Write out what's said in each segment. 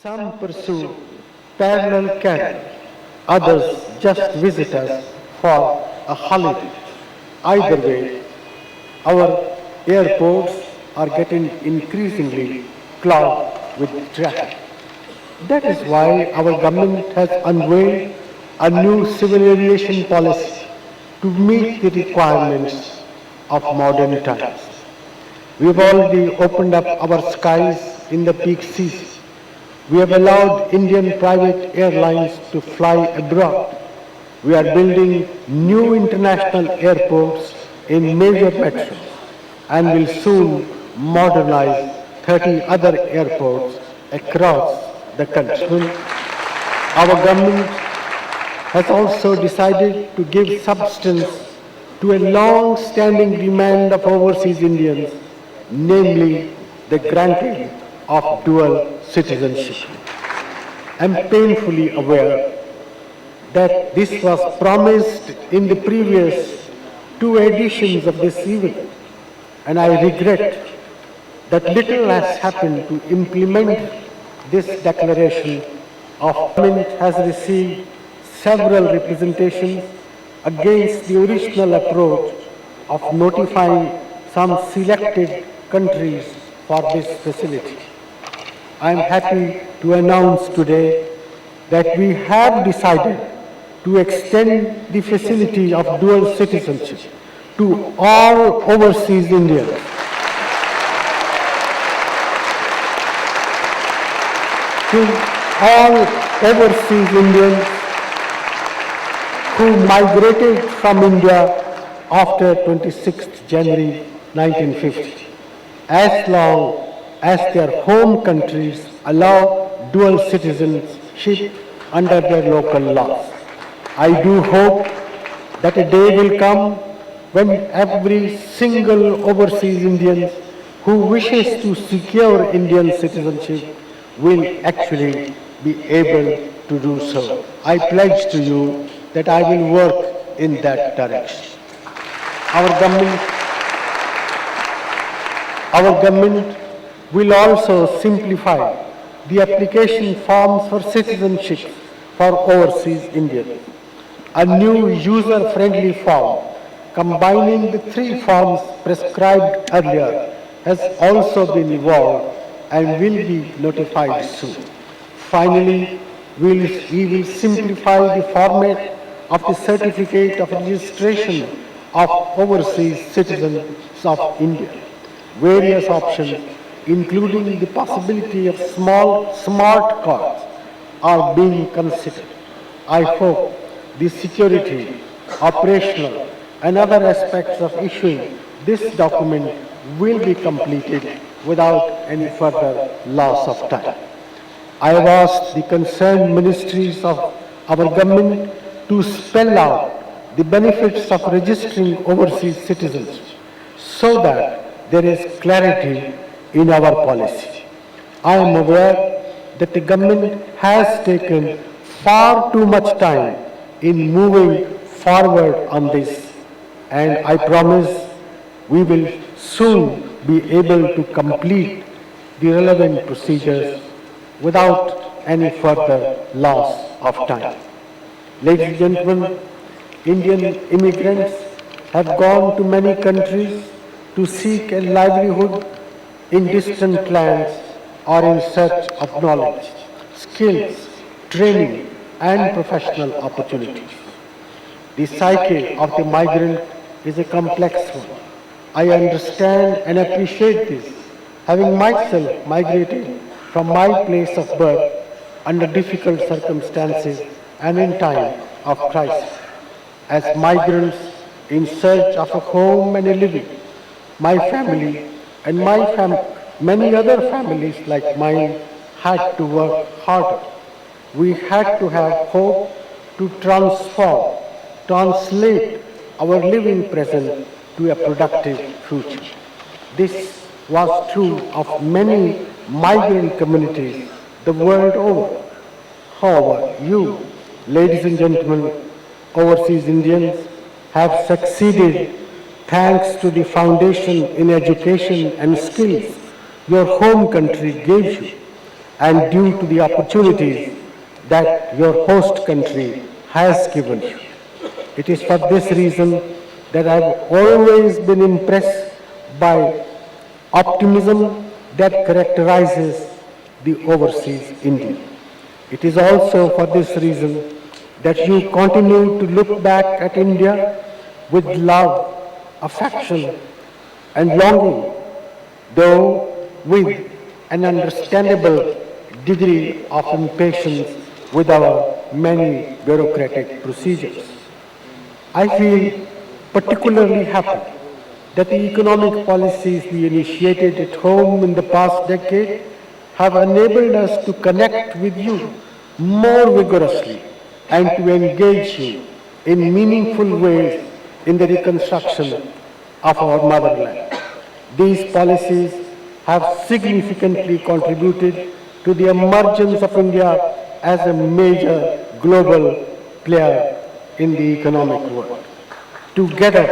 Some pursue parallel career, others just visit us for a holiday. Either way, our airports are getting increasingly clogged with traffic. That is why our government has unveiled a new civil aviation policy to meet the requirements of modern times. We have already opened up our skies in the peak season. We have allowed Indian private airlines to fly abroad. We are building new international airports in major metros and will soon modernize 30 other airports across the country. Our government has also decided to give substance to a long-standing demand of overseas Indians, namely the granting of dual citizenship. I am painfully aware that this was promised in the previous two editions of this event, and I regret that little has happened to implement this declaration. Of government has received several representations against the original approach of notifying some selected countries for this facility. I am happy to announce today that we have decided to extend the facility of dual citizenship to all overseas Indians. To all overseas Indians who migrated from India after 26th January 1950, as long as their home countries allow dual citizenship under their local laws. I do hope that a day will come when every single overseas Indian who wishes to secure Indian citizenship will actually be able to do so. I pledge to you that I will work in that direction. Our government will also simplify the application forms for citizenship for overseas Indians. A new user-friendly form combining the three forms prescribed earlier has also been evolved and will be notified soon. Finally, we will simplify the format of the certificate of registration of overseas citizens of India. Various options, including the possibility of smart cards, are being considered. I hope the security, operational, and other aspects of issuing this document will be completed without any further loss of time. I have asked the concerned ministries of our government to spell out the benefits of registering overseas citizens so that there is clarity in our policy. I am aware that the government has taken far too much time in moving forward on this, and I promise we will soon be able to complete the relevant procedures without any further loss of time. Ladies and gentlemen, Indian immigrants have gone to many countries to seek a livelihood in distant lands or in search of knowledge, skills, training, and professional opportunities. The psyche of the migrant is a complex one. I understand and appreciate this, having myself migrated from my place of birth under difficult circumstances and in time of crisis. As migrants in search of a home and a living, my family and many other families like mine had to work harder. We had to have hope to translate our living present to a productive future. This was true of many migrant communities the world over. However, you, ladies and gentlemen, overseas Indians, have succeeded thanks to the foundation in education and skills your home country gave you. and due to the opportunities that your host country has given you. It is for this reason that I have always been impressed by optimism that characterizes the overseas India. It is also for this reason that you continue to look back at India with love, affection, and longing, though with an understandable degree of impatience with our many bureaucratic procedures. I feel particularly happy that the economic policies we initiated at home in the past decade have enabled us to connect with you more vigorously and to engage you in meaningful ways in the reconstruction of our motherland. These policies have significantly contributed to the emergence of India as a major global player in the economic world. Together,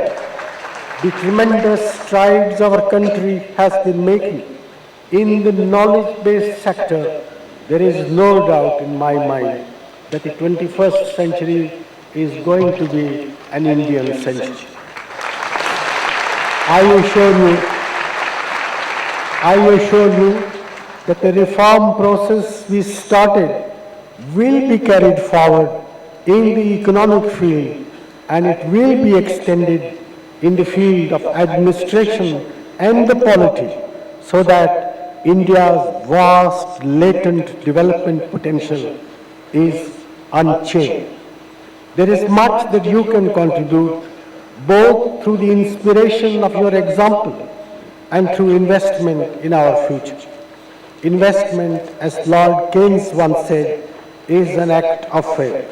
the tremendous strides our country has been making in the knowledge-based sector, there is no doubt in my mind that the 21st century is going to be an Indian century. I assure you that the reform process we started will be carried forward in the economic field, and it will be extended in the field of administration and the polity, so that India's vast latent development potential is unchained. There is much that you can contribute, both through the inspiration of your example and through investment in our future. Investment, as Lord Keynes once said, is an act of faith.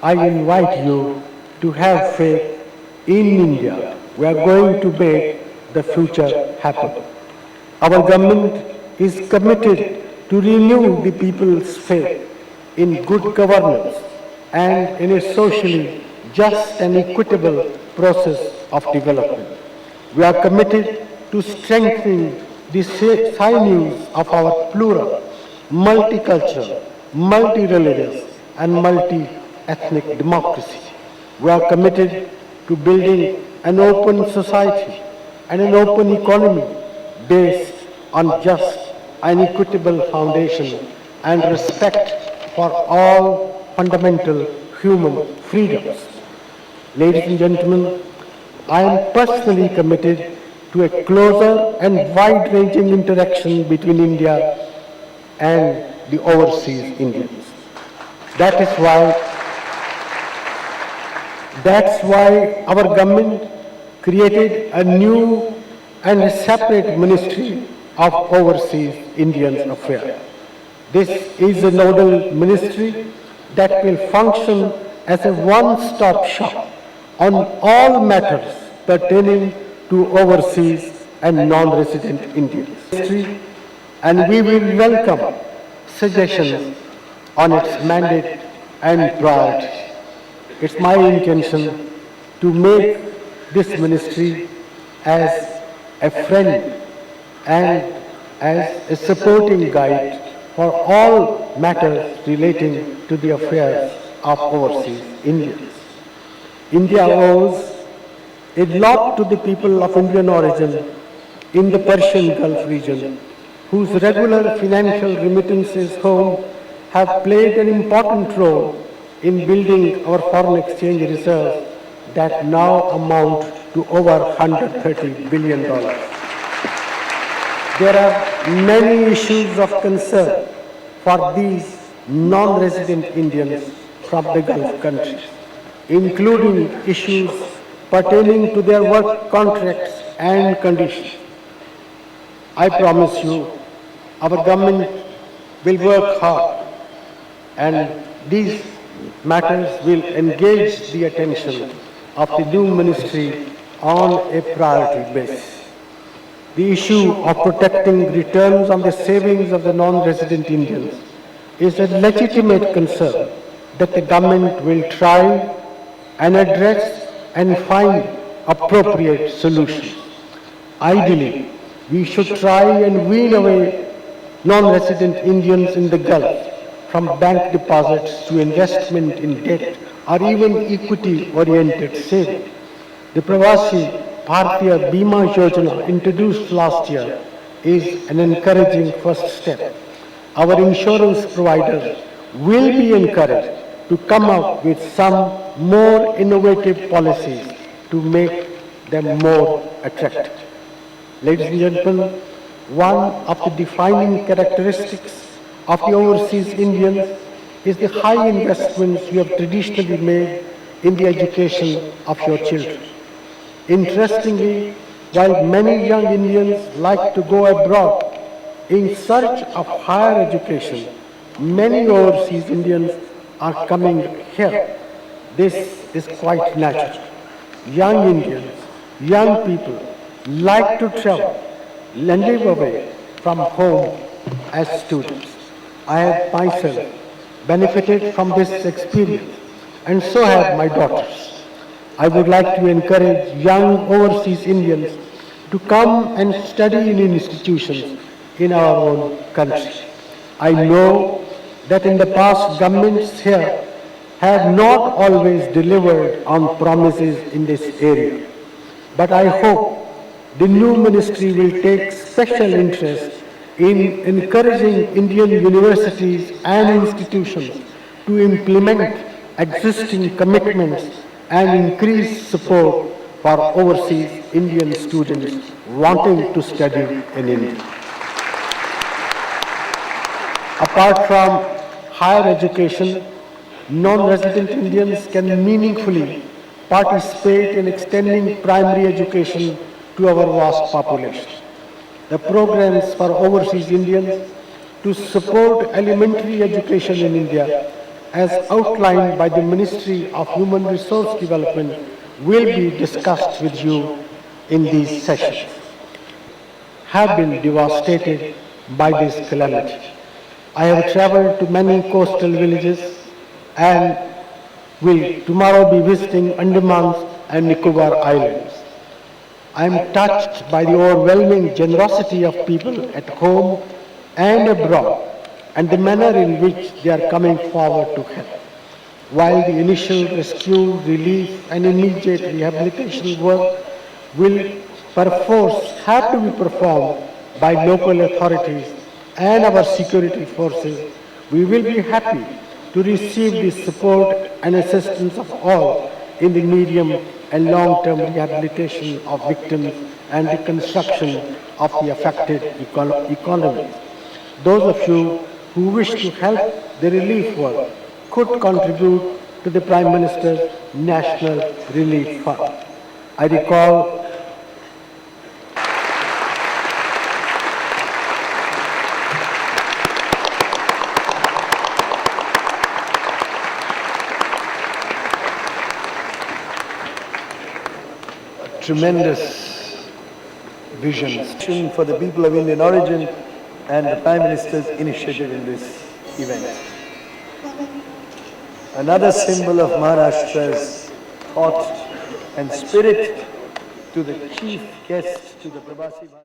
I invite you to have faith in India. We are going to make the future happen. Our government is committed to renew the people's faith in good governance and in a socially just and equitable process of development. We are committed to strengthening the sinews of our plural, multicultural, multi-religious and multi-ethnic democracy. We are committed to building an open society and an open economy based on just and equitable foundation and respect for all fundamental human freedoms. Ladies and gentlemen, I am personally committed to a closer and wide-ranging interaction between India and the overseas Indians. That's why our government created a new and a separate Ministry of Overseas Indian Affairs. This is a nodal ministry that will function as a one-stop shop on all matters pertaining to overseas and non-resident Indians. And we will welcome suggestions on its mandate and priorities. It's my intention to make this ministry as a friend and as a supporting guide for all matters relating to the affairs of overseas Indians. India owes a lot to the people of Indian origin in the Persian Gulf region, whose regular financial remittances home have played an important role in building our foreign exchange reserves that now amount to over $130 billion. There are many issues of concern for these non-resident Indians from the Gulf countries, including issues pertaining to their work contracts and conditions. I promise you, our government will work hard, and these matters will engage the attention of the new ministry on a priority basis. The issue of protecting returns on the savings of the non-resident Indians is a legitimate concern that the government will try and address and find appropriate solutions. Ideally, we should try and wean away non-resident Indians in the Gulf, from bank deposits to investment in debt or even equity-oriented saving. The Pravasi Bharatiya Bima Yojana, introduced last year, is an encouraging first step. Our insurance providers will be encouraged to come up with some more innovative policies to make them more attractive. Ladies and gentlemen, one of the defining characteristics of the overseas Indians is the high investments you have traditionally made in the education of your children. Interestingly, while many young Indians like to go abroad in search of higher education, many overseas Indians are coming here. This is quite natural. Young Indians, young people like to travel and live away from home as students. I have myself benefited from this experience, and so have my daughters. I would like to encourage young overseas Indians to come and study in institutions in our own country. I know that in the past governments here have not always delivered on promises in this area. But I hope the new ministry will take special interest in encouraging Indian universities and institutions to implement existing commitments and increase support for overseas Indian students wanting to study in India. Apart from higher education, non-resident Indians can meaningfully participate in extending primary education to our vast population. The programs for overseas Indians to support elementary education in India, as outlined by the Ministry of Human Resource Development, will be discussed with you in these sessions, have been devastated by this calamity. I have traveled to many coastal villages and will tomorrow be visiting Andaman and Nicobar Islands. I am touched by the overwhelming generosity of people at home and abroad and the manner in which they are coming forward to help. While the initial rescue, relief and immediate rehabilitation work will perforce have to be performed by local authorities and our security forces, we will be happy to receive the support and assistance of all in the medium and long-term rehabilitation of victims and reconstruction of the affected economies. Those of you who wish to help the relief work could contribute to the Prime Minister's National Relief Fund. I recall tremendous vision for the people of Indian origin and the Prime Minister's initiative in this event. Another symbol of Maharashtra's thought and spirit to the chief guest to the Pravasi Bharatiya